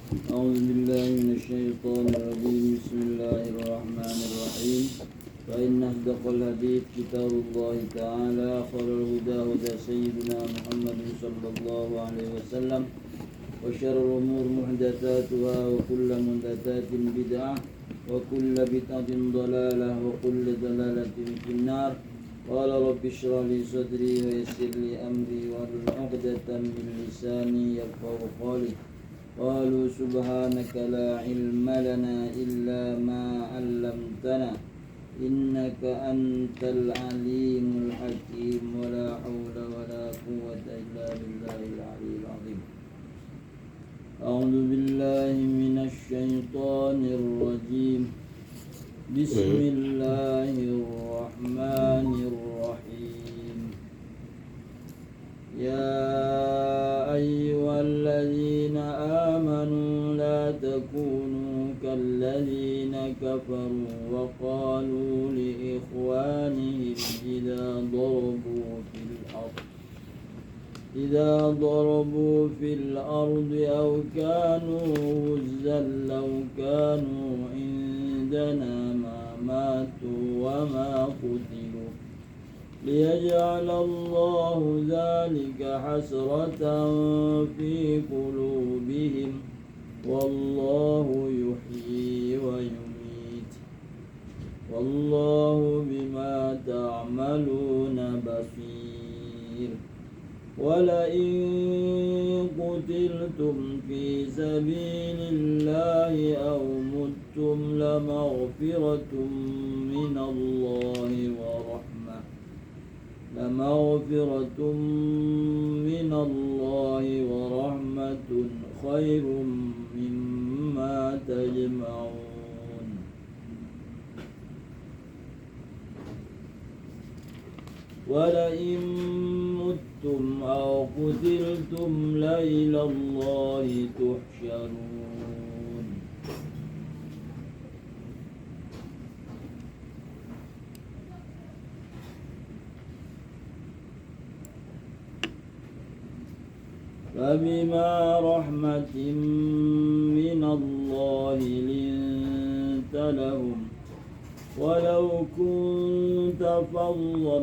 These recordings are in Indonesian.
أعوذ بالله من الشيطان الرجيم. بسم الله الرحمن الرحيم. فإن أصدق الحديث كتاب الله تعالى، خير الهدى هدى سيدنا محمد صلى الله عليه وسلم، وشر الأمور محدثاتها، وكل محدثات بدعة، وكل بدعة ضلالة، وكل ضلالة في النار. قال رب اشرح لي صدري ويسر لي أمري واحلل عقدة من لساني يفقهوا قولي. قالوا سبحانك لا علم لنا إلا ما علمتنا إنك أنت العليم الحكيم. ولا حول ولا قوة إلا بالله العلي العظيم. أعوذ بالله من الشيطان الرجيم. بسم الله الرحمن الرحيم. يا أيها الذين آمنوا لا تكونوا كالذين كفروا وقالوا لإخوانهم إذا ضربوا في الأرض أو كانوا غزا لو كانوا عندنا ما ماتوا وما قتلوا ليجعل الله ذلك حسرة في قلوبهم والله يحيي ويميت والله بما تعملون بصير. ولئن قتلتم في سبيل الله أو متم لمغفرة من الله ورحمة خير مما تجمعون. ولئن متم أو قتلتم لإلى الله تحشرون. فبما رحمة من الله لنت لهم ولو كنت فظا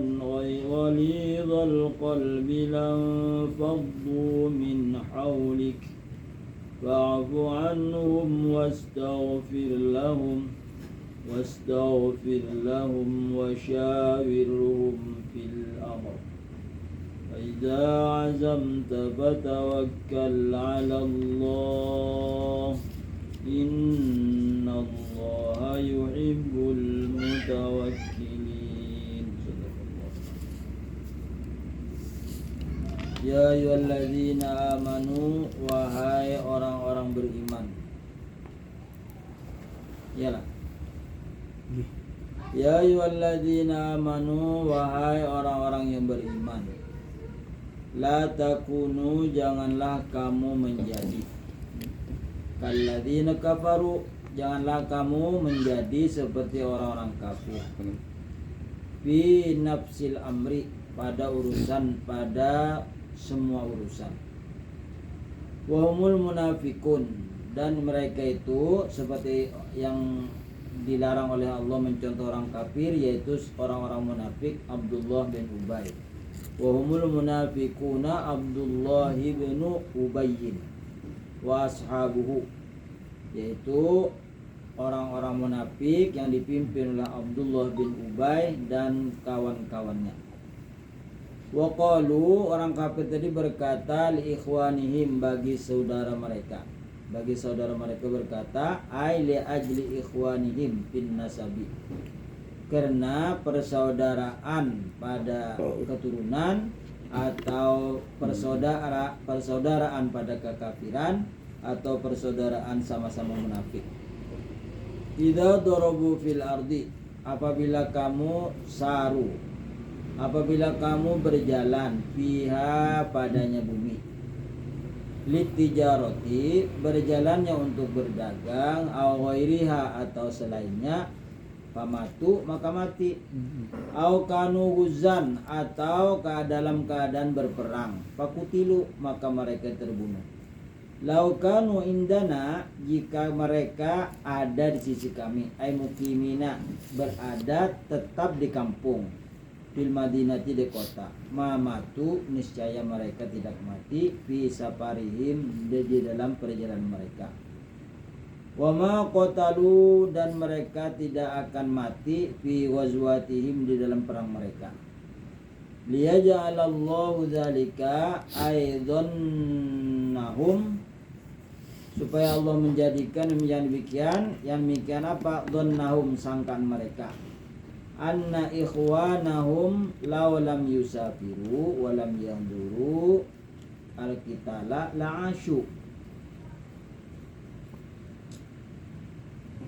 غليظ القلب لانفضوا من حولك فاعف عنهم واستغفر لهم وشاورهم في الأمر. فإذا عزمت فتوكل على الله إن الله يحب المتوكلين. Ya ayyuhalladzina amanu, wahai orang-orang beriman. Iyalah. Ya ayyuhalladzina amanu, wahai orang-orang yang beriman. La takunu, janganlah kamu menjadi kalladzina kafaru, janganlah kamu menjadi seperti orang-orang kafir. Fi nafsil amri, pada semua urusan. Wahumul munafikun, dan mereka itu seperti yang dilarang oleh Allah mencontoh orang kafir, yaitu orang-orang munafik Abdullah bin Ubay. Wahumul munafikuna Abdullah bin Ubayyin wa ashabuhu, yaitu orang-orang munafik yang dipimpin oleh Abdullah bin Ubay dan kawan-kawannya. Wa qalu, orang kafir tadi berkata, li ikhwanihim, bagi saudara mereka berkata, ai li ajli ikhwanihim fin nasabi, karena persaudaraan pada keturunan atau persaudaraan pada kekafiran atau persaudaraan sama-sama munafik. Idza darabu fil ardi, apabila kamu berjalan fiha, padanya bumi, litijaroti, berjalannya untuk berdagang, au ghairiha, atau selainnya, famatu, maka mati, au kanu guzan, atau dalam keadaan berperang, fakutilu, maka mereka terbunuh. Laukanu indana, jika mereka ada di sisi kami, ay mukimina, berada tetap di kampung, fil madinati di kota, mamatu, niscaya mereka tidak mati, fi saparihim, di dalam perjalanan mereka. Wama qatalu, dan mereka tidak akan mati, fi wazwatihim, di dalam perang mereka. Liyaja'alallahu dzalika aidzannahum, supaya Allah menjadikan yang demikian apa? Dhannahum, sangkaan mereka, anna ikhwanahum law lam yusafiru wa lam yanduru al-qitala la'asyu,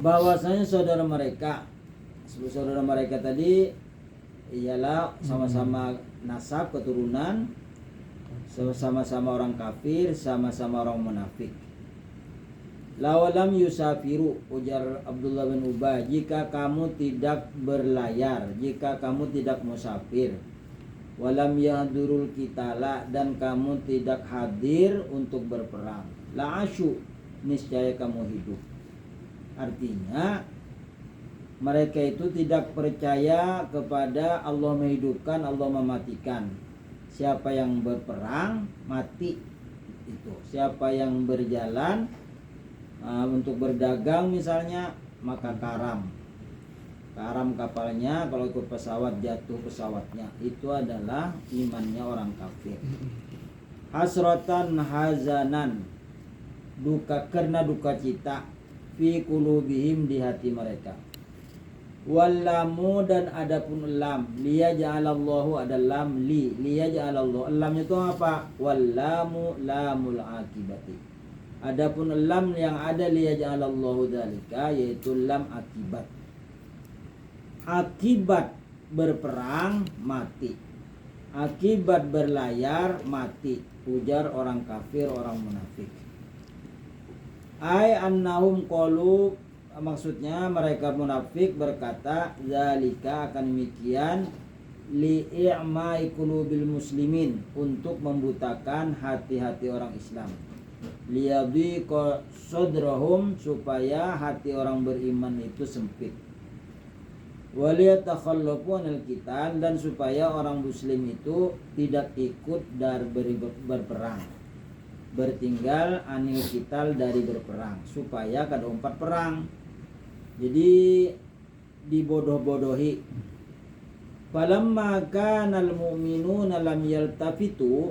bahwasanya saudara mereka tadi ialah sama-sama nasab keturunan, sama-sama orang kafir, sama-sama orang munafik. Lawalam yusafiru, ujar Abdullah bin Ubay, jika kamu tidak berlayar, jika kamu tidak musafir, walam yahdurul qitala, dan kamu tidak hadir untuk berperang, la'asyu, niscaya kamu hidup. Artinya mereka itu tidak percaya kepada Allah menghidupkan, Allah mematikan. Siapa yang berperang mati itu. Siapa yang berjalan untuk berdagang misalnya, maka karam kapalnya, kalau ikut pesawat jatuh pesawatnya. Itu adalah imannya orang kafir. Hasratan hazanan, duka karena duka cita, fi qulubihim, di hati mereka. Wallamu, dan adapun lam, liyaja'alallahu, ada lam li, liyaja'alallahu, lamnya itu apa? Wallamu lamul akibati. Adapun lam yang ada liyaja'alallahu dzalika, yaitu lam akibat. Akibat berperang mati, akibat berlayar mati, ujar orang kafir, orang munafik. Ai annahum qalu, maksudnya mereka munafik berkata, zalika, akan demikian, li'imai qulubil muslimin, untuk membutakan hati-hati orang Islam, liyadhiqa sadrahum, supaya hati orang beriman itu sempit, waliyatakhallaqu anil qital, dan supaya orang muslim itu tidak ikut dari berperang, bertinggal anil qital, dari berperang, supaya kada umpat perang. Jadi dibodoh-bodohi. Falamma kanal mu'minuna lam yaltafitu,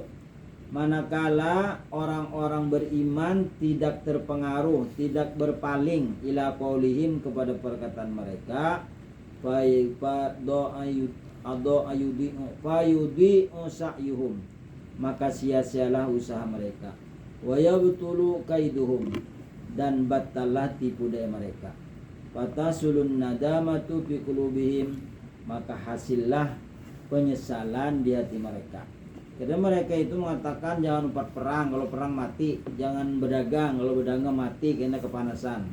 manakala orang-orang beriman tidak terpengaruh, tidak berpaling, ila qaulihim, kepada perkataan mereka, fayudi sa'yuhum, maka sia-sialah usaha mereka, wa yabtulu kaiduhum, dan batallah tipu daya mereka, fatasulun nadamatu fi qulubihim, maka hasillah penyesalan di hati mereka. Karena mereka itu mengatakan jangan umpat perang, kalau perang mati, jangan berdagang, kalau berdagang mati karena kepanasan,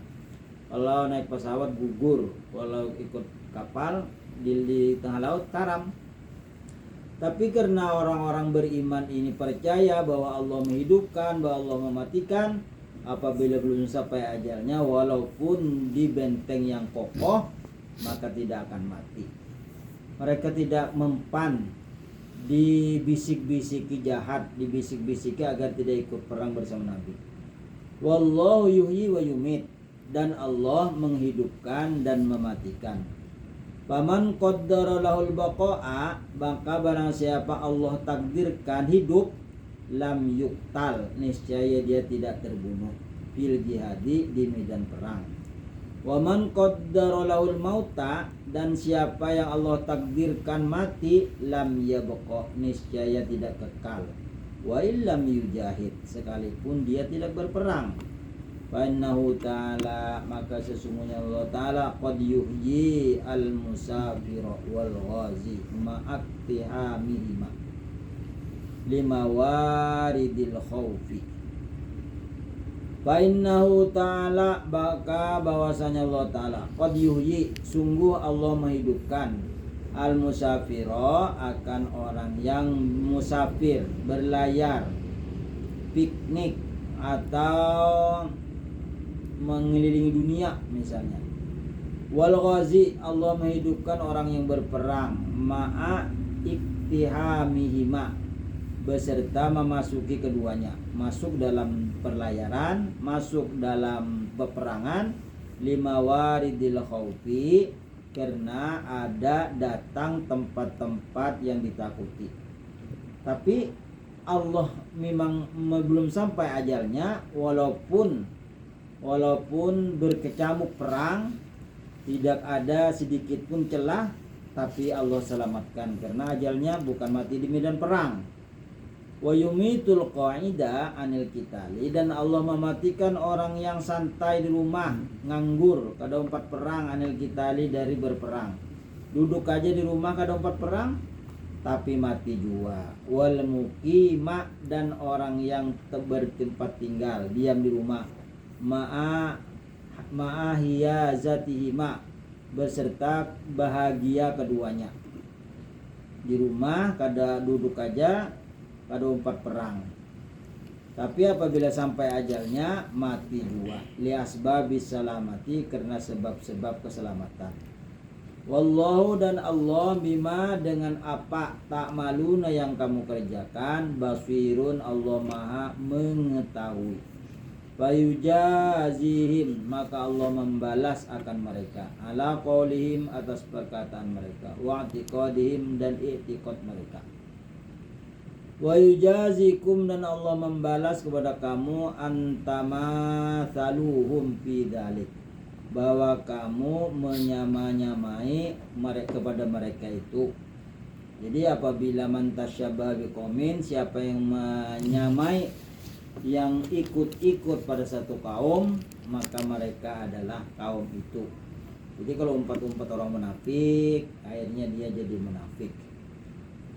kalau naik pesawat gugur, kalau ikut kapal di tengah laut karam. Tapi karena orang-orang beriman ini percaya bahwa Allah menghidupkan, bahwa Allah mematikan, apabila belum sampai ajalnya, walaupun di benteng yang kokoh, maka tidak akan mati. Mereka tidak mempan dibisik-bisiki jahat, dibisik-bisiki agar tidak ikut perang bersama Nabi. Wallahu yuhyi wa yumit, dan Allah menghidupkan dan mematikan. Faman qaddara lahul baqa'a, maka barang siapa Allah takdirkan hidup, lam yuktal, niscaya dia tidak terbunuh, fil jihadi, di medan perang. Waman qaddara lahul mauta, dan siapa yang Allah takdirkan mati, lam yabqa, niscaya tidak kekal, wa illam yujahid, sekalipun dia tidak berperang. Fa innahu ta'ala, maka sesungguhnya Allah ta'ala, qad yuhyi al musafira wal ghazi ma'aktihamihima lima waridil khawfi. Fa innahu ta'ala, maka bahwasanya Allah ta'ala, qad yuhyi, sungguh Allah menghidupkan, al musafira, akan orang yang musafir, berlayar, piknik, atau mengelilingi dunia misalnya. Wal ghazi, Allah menghidupkan orang yang berperang, ma'a iktihamihima, beserta memasuki keduanya, masuk dalam perlayaran, masuk dalam peperangan, lima waridil khaufi, karena ada datang tempat-tempat yang ditakuti. Tapi Allah memang belum sampai ajalnya, walaupun berkecamuk perang, tidak ada sedikit pun celah, tapi Allah selamatkan karena ajalnya bukan mati di medan perang. Wa yumitul qa'ida anil qitali, dan Allah mematikan orang yang santai di rumah nganggur kada umpat perang, anil qitali, dari berperang. Duduk aja di rumah kada umpat perang tapi mati jua. Wal muqima, dan orang yang bertempat tinggal diam di rumah, ma'ahiyazatihima, beserta bahagia keduanya. Di rumah kada duduk aja, kada umpat perang, tapi apabila sampai ajalnya mati jua. Li asbabis salamati, karena sebab-sebab keselamatan. Wallahu, dan Allah, bima, dengan apa, tak maluna, yang kamu kerjakan, basirun, Allah maha mengetahui. Fayujazihim, maka Allah membalas akan mereka, ala qaulihim, atas perkataan mereka, wa i'tiqadihim, dan i'tiqad mereka. Wa yujazikum, dan Allah membalas kepada kamu, antamathaluhum fi dzalik, bahwa kamu menyamai mereka kepada mereka itu. Jadi apabila man tasyabbaha biqaumin, siapa yang menyamai, yang ikut-ikut pada satu kaum, maka mereka adalah kaum itu. Jadi kalau umpat-umpat orang munafik, akhirnya dia jadi munafik.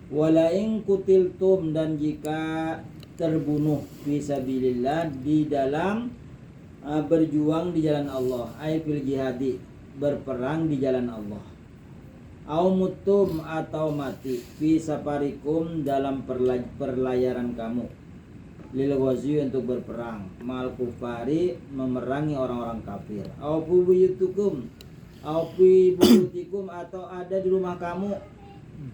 Wala in kutiltum, dan jika terbunuh fisabilillah, di dalam berjuang di jalan Allah, ay fil jihadi, berperang di jalan Allah. Au mutum, atau mati, fi safarikum, dalam perlayaran kamu, lil ghazi, untuk berperang, mal kufari, memerangi orang-orang kafir. Au fi buyutikum, atau ada di rumah kamu,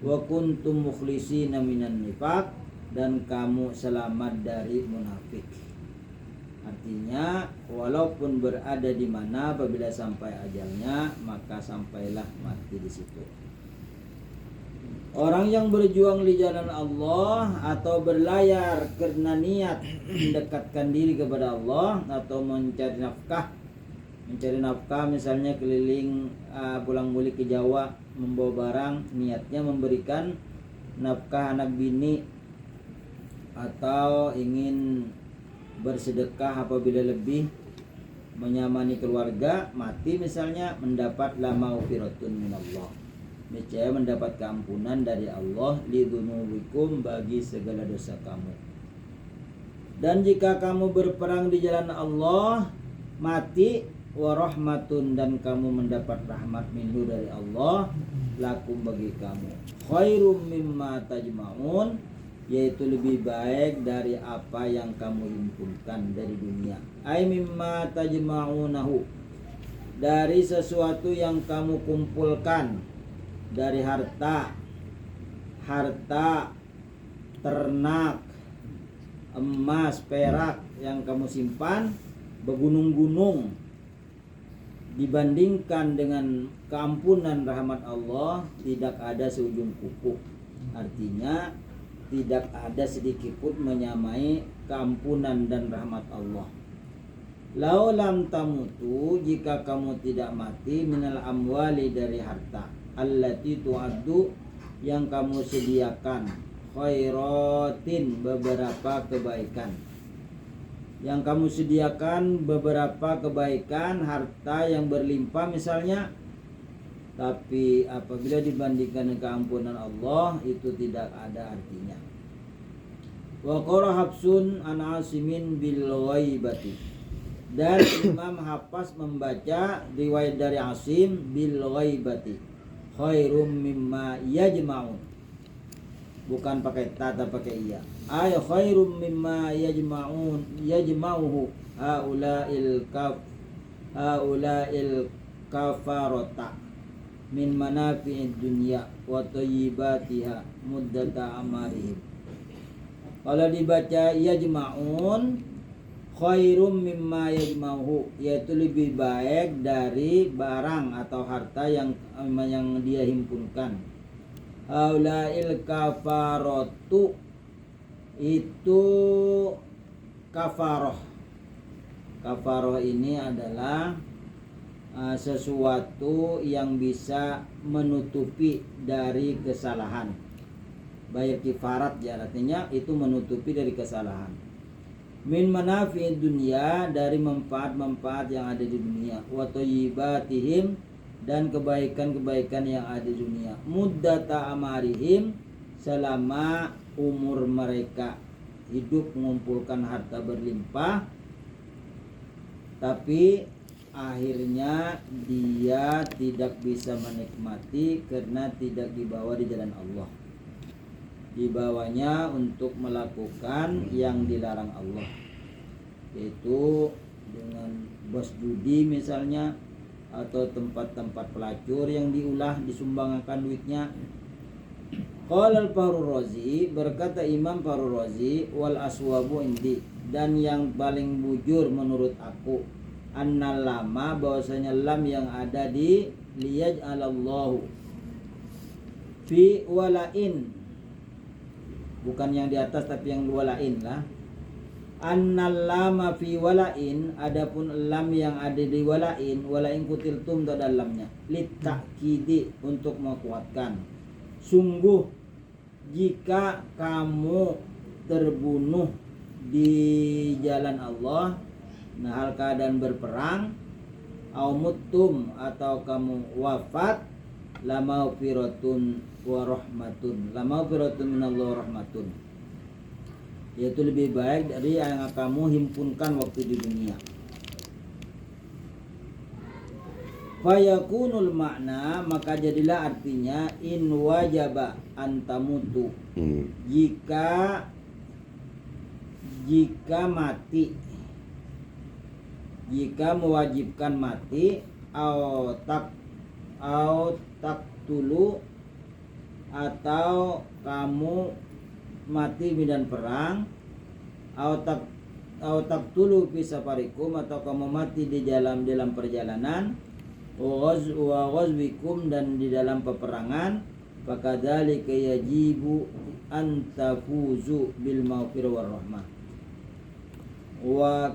wa kuntum mukhlisina minan nifaq, dan kamu selamat dari munafik. Artinya walaupun berada di mana, apabila sampai ajalnya, maka sampailah mati di situ. Orang yang berjuang di jalan Allah atau berlayar karena niat mendekatkan diri kepada Allah, atau mencari nafkah, misalnya keliling pulang balik ke Jawa membawa barang, niatnya memberikan nafkah anak bini, atau ingin bersedekah apabila lebih, menyamani keluarga, mati misalnya, mendapat lama ufiratun minallah, niscaya mendapat keampunan dari Allah, lidunubikum, bagi segala dosa kamu. Dan jika kamu berperang di jalan Allah, mati, warahmatun, dan kamu mendapat rahmat minhu, dari Allah, lakum, bagi kamu, khairum mimma tajma'un, yaitu lebih baik dari apa yang kamu himpunkan dari dunia. Ay mimma tajma'unahu, dari sesuatu yang kamu kumpulkan, dari harta, ternak, emas, perak yang kamu simpan bergunung-gunung, dibandingkan dengan keampunan rahmat Allah, tidak ada seujung kuku. Artinya tidak ada sedikit pun menyamai keampunan dan rahmat Allah. Lau lam tamutu, jika kamu tidak mati, minal amwali, dari harta, allati tu'addu, yang kamu sediakan, khairatin, beberapa kebaikan, yang kamu sediakan beberapa kebaikan, harta yang berlimpah misalnya, tapi apabila dibandingkan dengan keampunan Allah, itu tidak ada artinya. Wa qara Hafsun an Asimin bil ghaibati, dan Imam Hafs membaca riwayat dari Asim bil ghaibati, khairum mimma yajma'un, bukan pakai ta, pakai iya. ay khairum mimma yajma'uhu haula'il kafarata min manafi'id dunya wa thayyibatiha muddata amarihim. Kalau dibaca yajma'un khairum mimma yajma'uhu, yaitu lebih baik dari barang atau harta yang dia himpunkan. Haula'il kafaratu, itu kafaroh. Kafaroh ini adalah sesuatu yang bisa menutupi dari kesalahan. Bayar kifarat ya, artinya itu menutupi dari kesalahan. Min manafi'id dunya, dari manfaat-manfaat yang ada di dunia, wa thayyibatihim, dan kebaikan-kebaikan yang ada di dunia, muddata amarihim, selama umur mereka hidup mengumpulkan harta berlimpah, tapi akhirnya dia tidak bisa menikmati karena tidak dibawa di jalan Allah. Dibawanya untuk melakukan yang dilarang Allah, yaitu dengan bos judi misalnya, atau tempat-tempat pelacur yang diulah disumbangkan duitnya. Qala al-Fahru Razi, berkata Imam Fahru Razi, wal aswabu indi, dan yang paling bujur menurut aku, annal lama, bahwasanya lam yang ada di liyaj'alallahu fi walain, bukan yang di atas tapi yang walain lah. Annal lama fi walain, adapun lam yang ada di walain kutiltum, itu dalamnya litakidi, untuk menguatkan. Sungguh jika kamu terbunuh di jalan Allah, nah hal keadaan berperang, au mutum, atau kamu wafat, lama firatun wa rahmatun, lama firatun minallah rahmatun, yaitu lebih baik dari yang kamu himpunkan waktu di dunia. Fayakunul makna, maka jadilah artinya in wajaba antamutu, jika mati, jika mewajibkan mati, au taktulu, atau kamu mati medan perang, au taktulu fi safarikum, atau kamu mati di dalam perjalanan, wa ghazwikum, dan di dalam peperangan, fakadzalika yajibu an tafuzu bil maghfirah war rahmah. Wa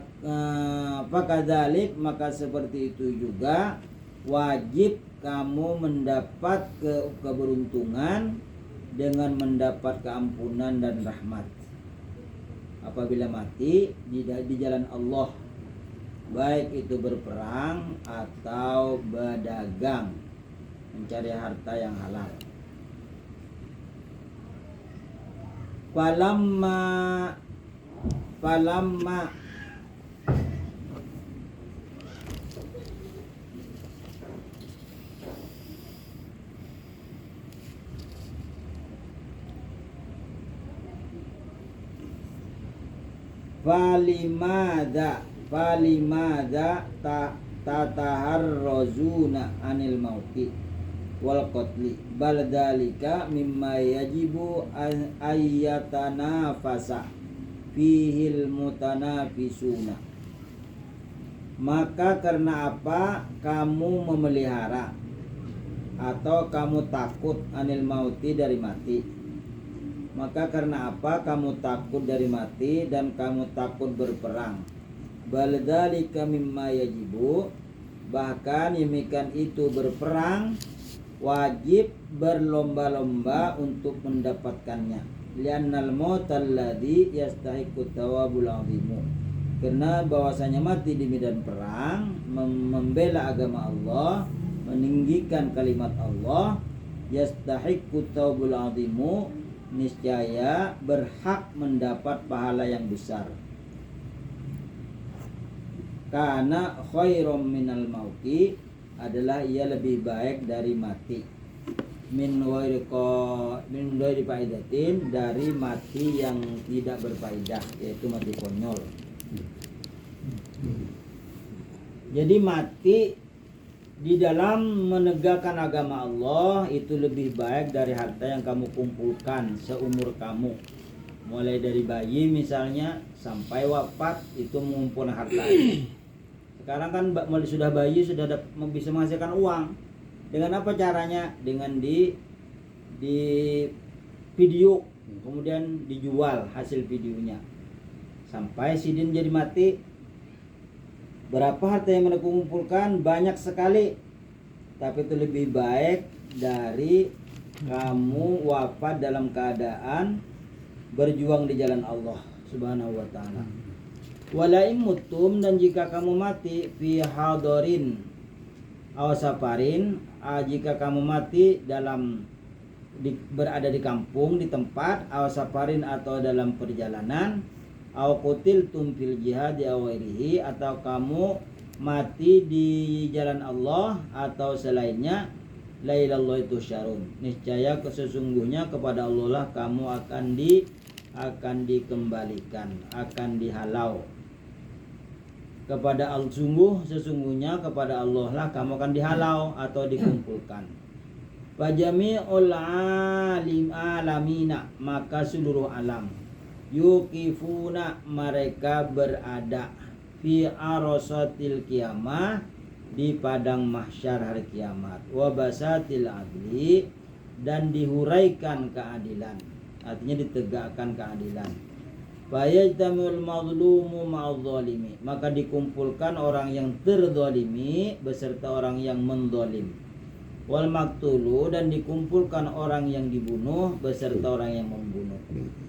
fakadzalik, maka seperti itu juga wajib kamu mendapat keberuntungan dengan mendapat keampunan dan rahmat apabila mati di jalan Allah, baik itu berperang atau berdagang, mencari harta yang halal. Falamma falimada tataharrazuna anil mauti wal qatli bal dalika mimma yajibu ayyatanafasa fihil mutanafisuna. Maka karena apa kamu memelihara atau kamu takut anil mauti, dari mati? Maka karena apa kamu takut dari mati dan kamu takut berperang? Baldzalika mimma yajibu, bahkan demikian itu berperang wajib berlomba-lomba untuk mendapatkannya. Li'annal mautal ladzi yastahiqu thawabul 'azimu, karena bahwasanya mati di medan perang membela agama Allah, meninggikan kalimat Allah, yastahiqu thawabul 'azimu, niscaya berhak mendapat pahala yang besar. Karena khairum minal mauti, adalah ia lebih baik dari mati. min ghairi faidatin, dari mati yang tidak berfaedah, yaitu mati konyol. Jadi mati di dalam menegakkan agama Allah itu lebih baik dari harta yang kamu kumpulkan seumur kamu. Mulai dari bayi misalnya sampai wafat itu mengumpulkan harta. Sekarang kan sudah bayi sudah bisa menghasilkan uang. Dengan apa caranya? Dengan di video, kemudian dijual hasil videonya. Sampai sidin jadi mati, berapa harta yang mereka kumpulkan? Banyak sekali. Tapi itu lebih baik dari kamu wafat dalam keadaan berjuang di jalan Allah Subhanahu wa taala. Walaim mutum, dan jika kamu mati fi hadarin awasaparin, jika kamu mati dalam berada di kampung, di tempat, awasaparin atau dalam perjalanan, aw qutiltum fil jihad aw ghairihi, atau kamu mati di jalan Allah atau selainnya, la ilallahi tusyarun, niscaya sesungguhnya kepada Allah lah kamu akan dikembalikan, akan dihalau. Kepada sesungguhnya kepada Allah lah kamu akan dihalau atau dikumpulkan. Fajami'ul alamina, maka seluruh alam, yuqifuna, mereka berada, fi arasatil qiyamah, di padang mahsyar hari kiamat, wa basatil adli, dan dihuraikan keadilan, artinya ditegakkan keadilan. Fayajtamul mazlumu ma'adh-dhalimi, maka dikumpulkan orang yang terzalimi beserta orang yang menzalim. Wal maktulu, dan dikumpulkan orang yang dibunuh beserta orang yang membunuh.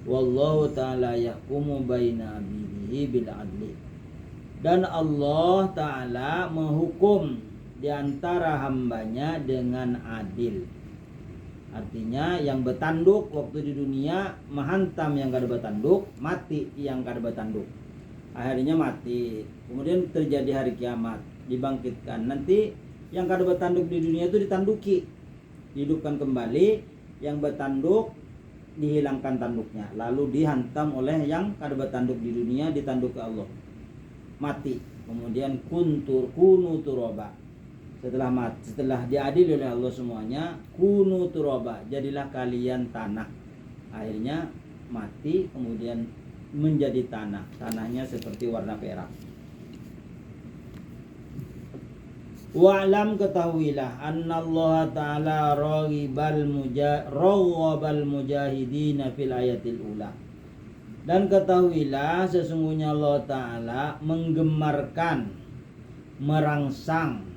Wallahu ta'ala yahkumu baina 'abdihi bil adli, dan Allah ta'ala menghukum di antara hambanya dengan adil. Artinya yang bertanduk waktu di dunia menghantam yang kada bertanduk, mati yang kada bertanduk. Akhirnya mati. Kemudian terjadi hari kiamat, dibangkitkan. Nanti yang kada bertanduk di dunia itu ditanduki, dihidupkan kembali. Yang bertanduk dihilangkan tanduknya, lalu dihantam oleh yang kada bertanduk di dunia, ditanduk ke Allah, mati. Kemudian kunu turaba, setelah diadili oleh Allah semuanya, kunu turaba, jadilah kalian tanah. Akhirnya mati, kemudian menjadi tanah. Tanahnya seperti warna perak. Wa'lam, ketahuilah, annallaha ta'ala raghibal mujahidina fil ayatil ula, dan ketahuilah sesungguhnya Allah ta'ala menggemarkan, merangsang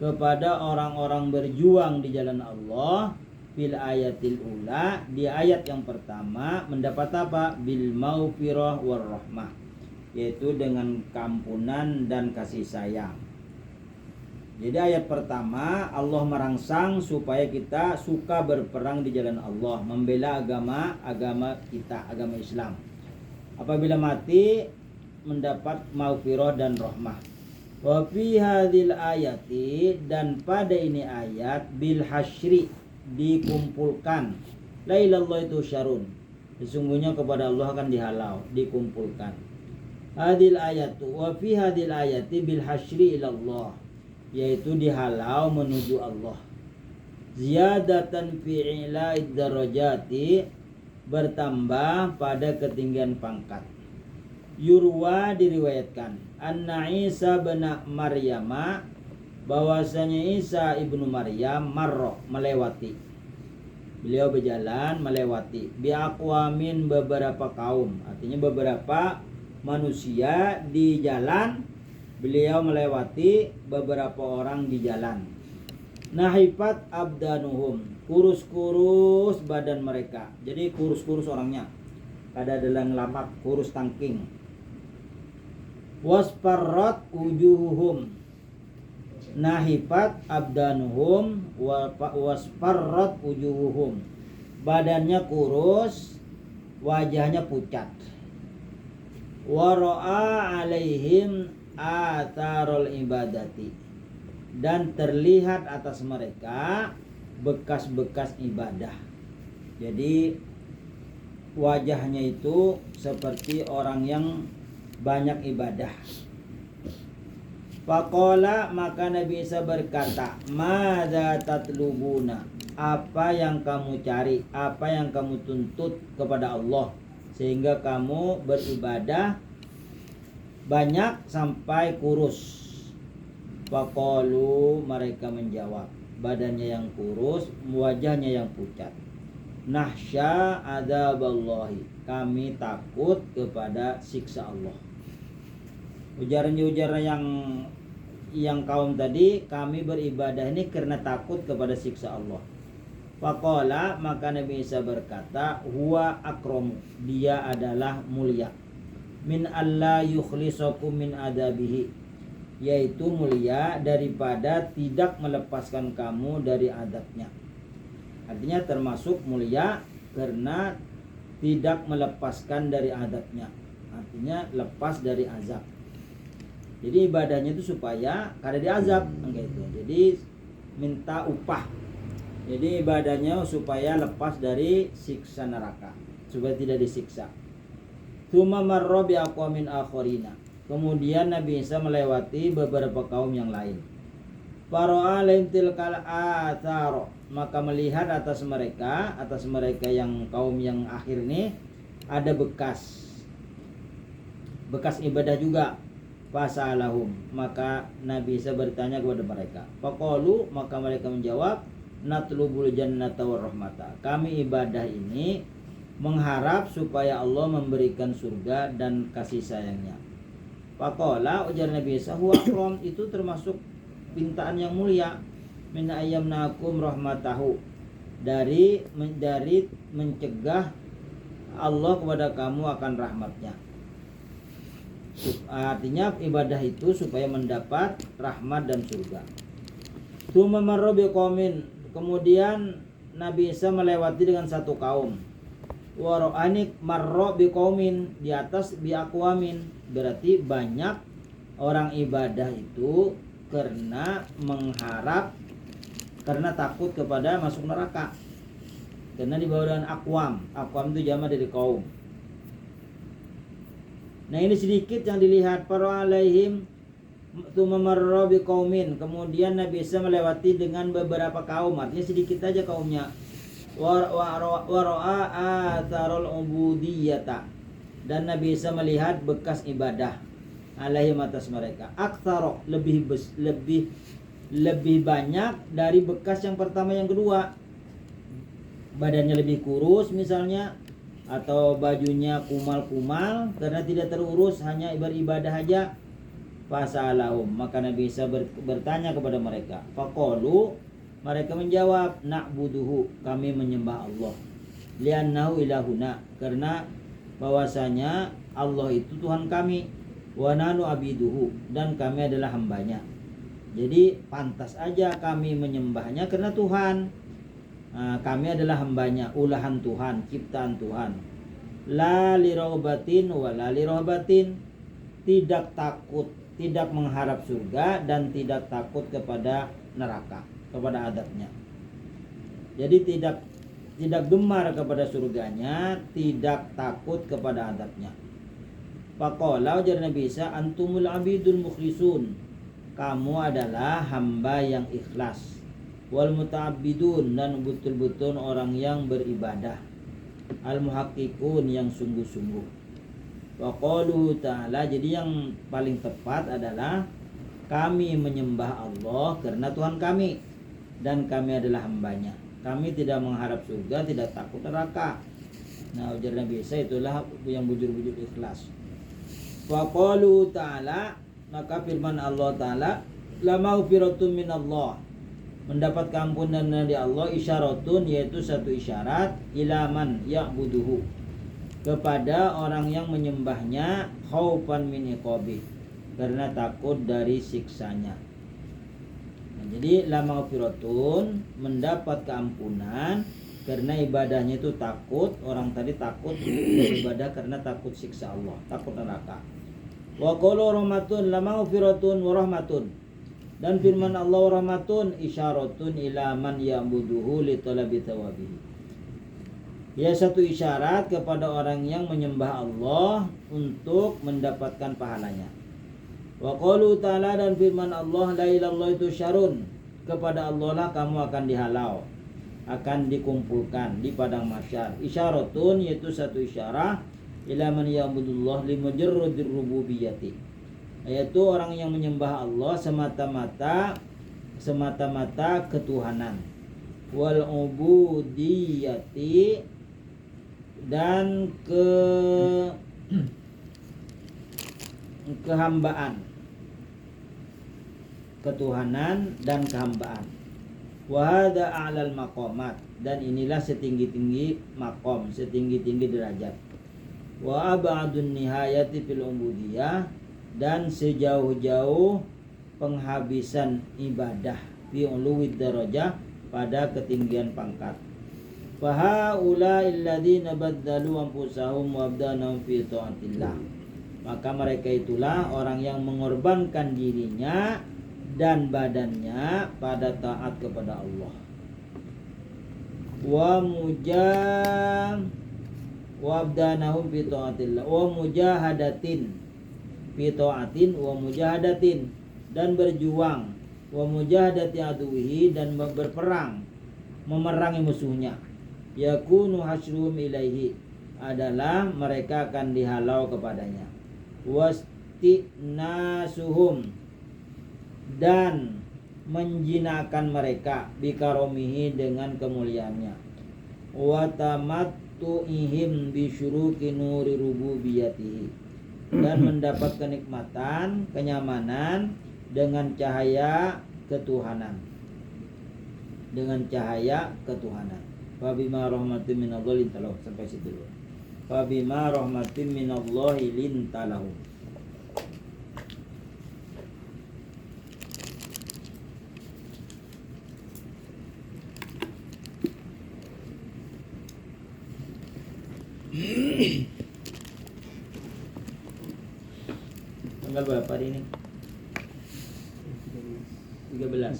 kepada orang-orang berjuang di jalan Allah fil ayatil ula, di ayat yang pertama, mendapat apa? Bil maufirah war rahmah, yaitu dengan kampunan dan kasih sayang. Jadi ayat pertama Allah merangsang supaya kita suka berperang di jalan Allah, membela agama kita, agama Islam. Apabila mati mendapat maufirah dan rahmah. Wa fi hadhil ayati, dan pada ini ayat, bil hasyri, dikumpulkan, la ilallahi tusyarun, sesungguhnya kepada Allah akan dihalau, dikumpulkan. Hadil ayatu, wa fi hadil ayati bil hasyri ilallah, yaitu dihalau menuju Allah. Ziyadatan fi ila'id darajati, bertambah pada ketinggian pangkat. Yurwa, diriwayatkan, anna Isa bin Maryama, bahwasanya Isa ibnu Maryam, marro, melewati, beliau berjalan melewati, biaqwamin, beberapa kaum, artinya beberapa manusia di jalan. Beliau melewati beberapa orang di jalan. Nahifat abdanuhum, kurus-kurus badan mereka. Jadi kurus-kurus orangnya, kada ada lamak, kurus tangking. Wasparrat wujuhuhum, nahifat abdanuhum wasparrat wujuhuhum, badannya kurus, wajahnya pucat. Wara'a alaihim atharul ibadati, dan terlihat atas mereka bekas-bekas ibadah. Jadi wajahnya itu seperti orang yang banyak ibadah. Faqala, maka Nabi Isa berkata, madza tatlubuna, apa yang kamu cari, apa yang kamu tuntut kepada Allah sehingga kamu beribadah banyak sampai kurus. Faqalu, mereka menjawab, badannya yang kurus, wajahnya yang pucat. Nahsya adzaballahi, kami takut kepada siksa Allah. Ujaran-ujaran yang kaum tadi, kami beribadah ini karena takut kepada siksa Allah. Faqala, maka Nabi Isa berkata, huwa akramu, dia adalah mulia, min alla yukhlisakum min adabihi, yaitu mulia daripada tidak melepaskan kamu dari adabnya. Artinya termasuk mulia karena tidak melepaskan dari adabnya, artinya lepas dari azab. Jadi ibadahnya itu supaya kada diazab, gitu. Jadi minta upah. Jadi ibadahnya supaya lepas dari siksa neraka, supaya tidak disiksa. Tsumma marra bi aqwamin akharina, kemudian Nabi Isa melewati beberapa kaum yang lain. Fara'a alaihim tilkal athar, maka melihat atas mereka yang kaum yang akhir ini ada bekas ibadah juga. Fasalahum, maka Nabi Isa bertanya kepada mereka. Faqalu, maka mereka menjawab, natlubul jannata war rahmata, kami ibadah ini mengharap supaya Allah memberikan surga dan kasih sayangnya. Faqala, ujar Nabi Isa, huwa akram, itu termasuk pintaan yang mulia, min ayyamnakum rahmatahu, dari mencegah Allah kepada kamu akan rahmatnya. Artinya ibadah itu supaya mendapat rahmat dan surga. Tsumma marra biqaumin, kemudian Nabi Isa melewati dengan satu kaum. Wara'ani marra biqaumin, di atas biaqwamin, berarti banyak orang ibadah itu karena mengharap, karena takut kepada masuk neraka. Karena dibawa dengan aqwam. Aqwam itu jama dari kaum. Nah, ini sedikit yang dilihat. Para alaihim tsumma marra biqaumin, kemudian Nabi Isa melewati dengan beberapa kaum, artinya sedikit aja kaumnya. Wa ra'a atharul ubudiyyata, dan Nabi Isa melihat bekas ibadah alaihim atas mereka. Aktsara, lebih banyak dari bekas yang pertama yang kedua. Badannya lebih kurus misalnya, atau bajunya kumal-kumal karena tidak terurus, hanya beribadah aja. Fasalahum, maka Nabi Isa bertanya kepada mereka. Faqalu, mereka menjawab, na'buduhu, kami menyembah Allah. Li'annahu ilahuna, karena bahwasanya Allah itu Tuhan kami. Wa nanu abiduhu, dan kami adalah hambanya. Jadi pantas aja kami menyembahnya karena Tuhan. Kami adalah hambanya, ulahan Tuhan, ciptaan Tuhan. La liraubatin wa la liraubatin, tidak takut, tidak mengharap surga dan tidak takut kepada neraka, kepada adabnya. Jadi tidak gemar kepada surganya, tidak takut kepada adabnya. Faqala, ujar Nabi Isa, antumul abidul mukhlisun, kamu adalah hamba yang ikhlas. Wal muta'abbidun, dan betul-betul orang yang beribadah. Al muhaqqiqun, yang sungguh-sungguh. Wa qalu ta'ala, jadi yang paling tepat adalah kami menyembah Allah karena Tuhan kami dan kami adalah hambanya. Kami tidak mengharap surga, tidak takut neraka. Nah, ujar Nabi Isa, itulah yang bujur-bujur ikhlas. Wa qalu ta'ala, maka firman Allah Ta'ala, la maghfiratun minallah, mendapat keampunan dari Allah, isyaratun, yaitu satu isyarat, ilaman ya'buduhu, kepada orang yang menyembahnya, khaufan min iqabi, karena takut dari siksanya. Nah, jadi la maghfiratun, mendapat keampunan karena ibadahnya itu takut. Orang tadi takut beribadah karena takut siksa Allah, takut neraka. Wa qulu rahmatun, la maghfiratun wa rahmatun, Dan firman Allah rahmatun isyaratun ila man ya'buduhu li talabi thawabihi. Ya satu isyarat kepada orang yang menyembah Allah untuk mendapatkan pahalanya. Wa qalu ta'ala, dan firman Allah la ilallah itu syarun, kepada Allah lah kamu akan dihalau, akan dikumpulkan di padang mahsyar. Isyaratun yaitu satu isyarat ila man ya'budullah li mujarradir rububiyyati, yaitu orang yang menyembah Allah semata-mata ketuhanan, wal ubudiyati, dan kehambaan, ketuhanan dan kehambaan. Wa hadza a'lal maqamat, dan inilah setinggi-tinggi makom, setinggi-tinggi derajat. Wa ab'adun nihayati fil ubudiyah, dan sejauh-jauh penghabisan ibadah fi uluwid darajah, pada ketinggian pangkat. Fa haula'il ladzina baddalu anfusahum wa abdanahum fi ta'atillah, maka mereka itulah orang yang mengorbankan dirinya dan badannya pada taat kepada Allah. Wa abdanahum fi ta'atillah wa mujahadatin fi ta'atin wa mujahadatin, dan berjuang, wa mujahadati aduwihi, dan berperang memerangi musuhnya. Yakunu hasyruhum ilaihi, adalah mereka akan dihalau kepadanya. Wastinasuhum, dan menjinakan mereka, bikaromihi, dengan kemuliaannya. Wa tamattu'ihim bisyuruki nuri rububiyatihi, dan mendapat kenikmatan, kenyamanan dengan cahaya ketuhanan, Fabima rahmatin minallahi lintalahu, sampai situ dulu. Fabima rahmatin minallahi lintalahu. Tanggal berapa hari ini? 13 bulan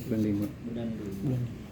bulan 5. bulan 5.